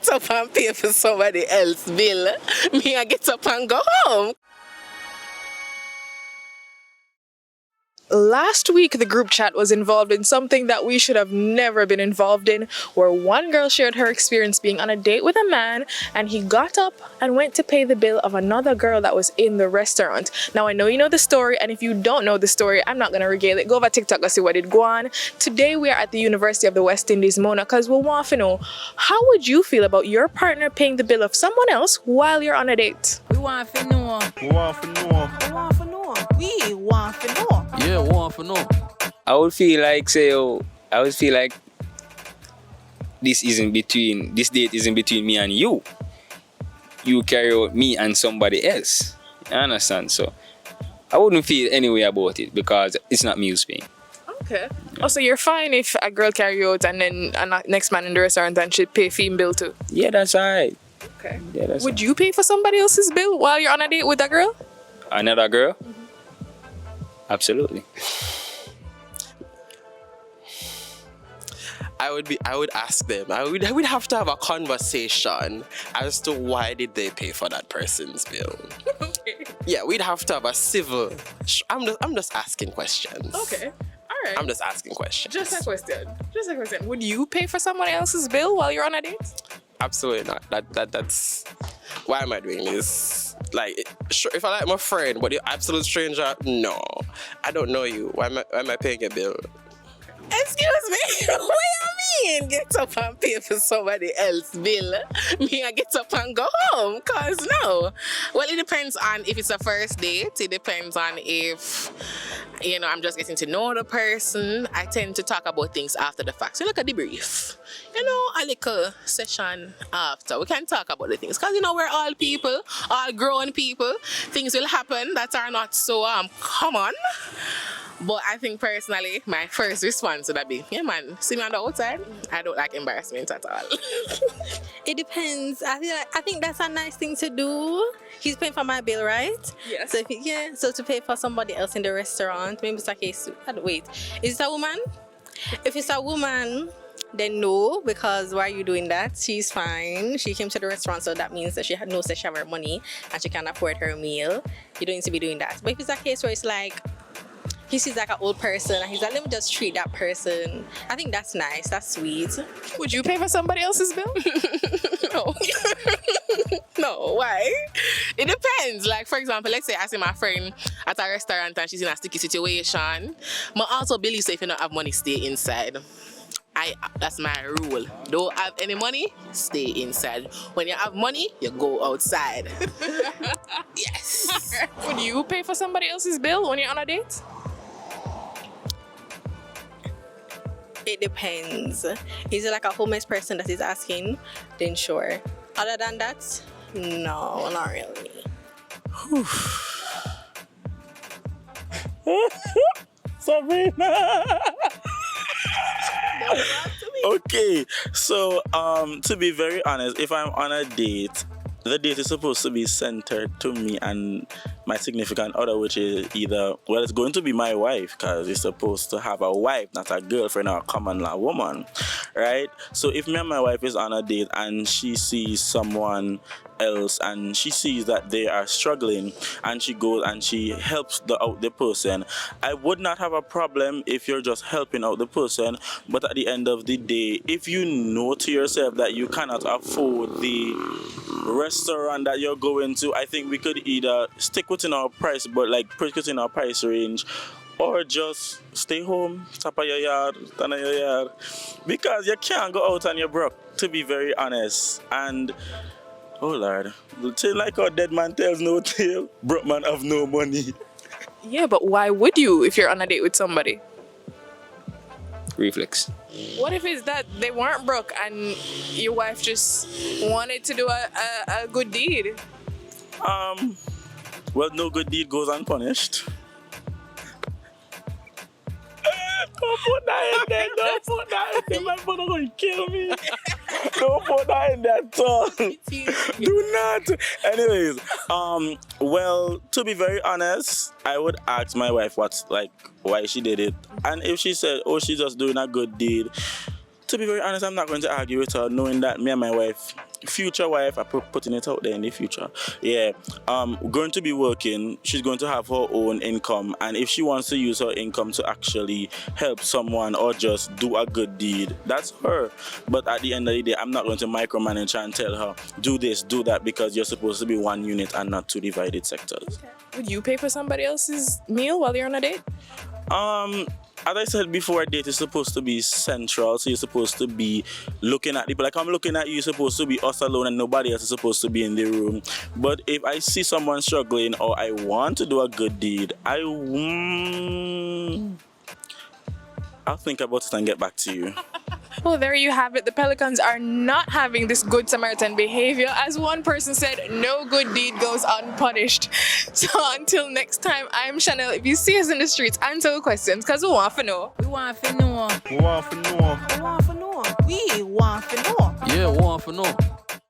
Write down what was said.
get up and pay for somebody else's bill. Me, I get up and go home. Last week, the group chat was involved in something that we should have never been involved in, where one girl shared her experience being on a date with a man, and he got up and went to pay the bill of another girl that was in the restaurant. Now, I know you know the story, and if you don't know the story, I'm not going to regale it. Go over TikTok and see what it go on. Today, we are at the University of the West Indies, Mona, because we want to know, how would you feel about your partner paying the bill of someone else while you're on a date? We want to know. We want to know. We want to know. We want to know. Yeah, we want to know. I would feel like this date isn't between me and you. You carry out me and somebody else. You understand? So I wouldn't feel any way about it because it's not me who's paying. Okay. Oh, so you're fine if a girl carry out and then a next man in the restaurant and she pay fee bill too? Yeah, that's alright. Okay. Yeah, that's Would you pay for somebody else's bill while you're on a date with a girl? Another girl? Absolutely. I would ask them. I would have to have a conversation as to why did they pay for that person's bill. Okay. Yeah, we'd have to have a civil. I'm just asking questions. Okay. All right. I'm just asking questions. Just a question. Would you pay for someone else's bill while you're on a date? Absolutely not. That's why am I doing this? Like, sure, if I like my friend, but you're absolute stranger, no. I don't know you. Why am I paying a bill? Excuse me. What you mean? Get up and pay for somebody else's bill. Me, I get up and go home. Cause no. Well, it depends on if it's a first date. It depends on if, I'm just getting to know the person. I tend to talk about things after the fact. So look at the brief. A little session after. We can talk about the things. Cause we're all people, all grown people. Things will happen that are not so common. But I think personally, my first response would be, yeah man, see me on the outside? I don't like embarrassment at all. It depends. I think that's a nice thing to do. He's paying for my bill, right? Yes. So to pay for somebody else in the restaurant, maybe it's a case. Wait, is it a woman? If it's a woman, then no, because why are you doing that? She's fine. She came to the restaurant, so that means that she knows that she have her money and she can afford her meal. You don't need to be doing that. But if it's a case where it's like, he sees like an old person and he's like, let me just treat that person. I think that's nice. That's sweet. Would you pay for somebody else's bill? No. No, why? It depends. Like, for example, let's say I see my friend at a restaurant and she's in a sticky situation. But also believe so if you don't have money, stay inside. That's my rule. Don't have any money, stay inside. When you have money, you go outside. Yes. Would you pay for somebody else's bill when you're on a date? It depends. Is it like a homeless person that is asking? Then sure. Other than that, no, not really. Sabrina. Okay, so to be very honest, if I'm on a date, the date is supposed to be centered to me and my significant other, which is it's going to be my wife, because it's supposed to have a wife, not a girlfriend or a common law woman, right? So if me and my wife is on a date and she sees someone else and she sees that they are struggling and she goes and she helps out the person, I would not have a problem if you're just helping out the person. But at the end of the day, if you know to yourself that you cannot afford the restaurant that you're going to, I think we could either stick within our price, but like within our price range, or just stay home, tap on your yard, stand on your yard, because you can't go out and you're broke, to be very honest. And oh Lord, the thing like our dead man tells no tale, broke man have no money. Yeah, but why would you if you're on a date with somebody? Reflex. What if it's that they weren't broke and your wife just wanted to do a good deed? Well, no good deed goes unpunished. Don't put that in there. Don't put that in there. My brother going to kill me. Don't put that in there at all. Do not. Anyways, well, to be very honest, I would ask my wife why she did it. And if she said, oh, she's just doing a good deed, To be very honest, I'm not going to argue with her, knowing that me and my wife, future wife, I putting it out there in the future. Yeah, going to be working. She's going to have her own income, and if she wants to use her income to actually help someone or just do a good deed, that's her. But at the end of the day, I'm not going to micromanage her and tell her do this, do that, because you're supposed to be one unit and not two divided sectors. Would you pay for somebody else's meal while you're on a date? As I said before, a date is supposed to be central, so you're supposed to be looking at people. Like I'm looking at you, you're supposed to be us alone and nobody else is supposed to be in the room. But if I see someone struggling or I want to do a good deed, I'll think about it and get back to you. Well, there you have it. The Pelicans are not having this good Samaritan behavior. As one person said, no good deed goes unpunished. So until next time, I'm Chanel. If you see us in the streets, answer questions, because we want to know. We want to know. We want to know. We want to know. We want to know. Yeah, we want to know.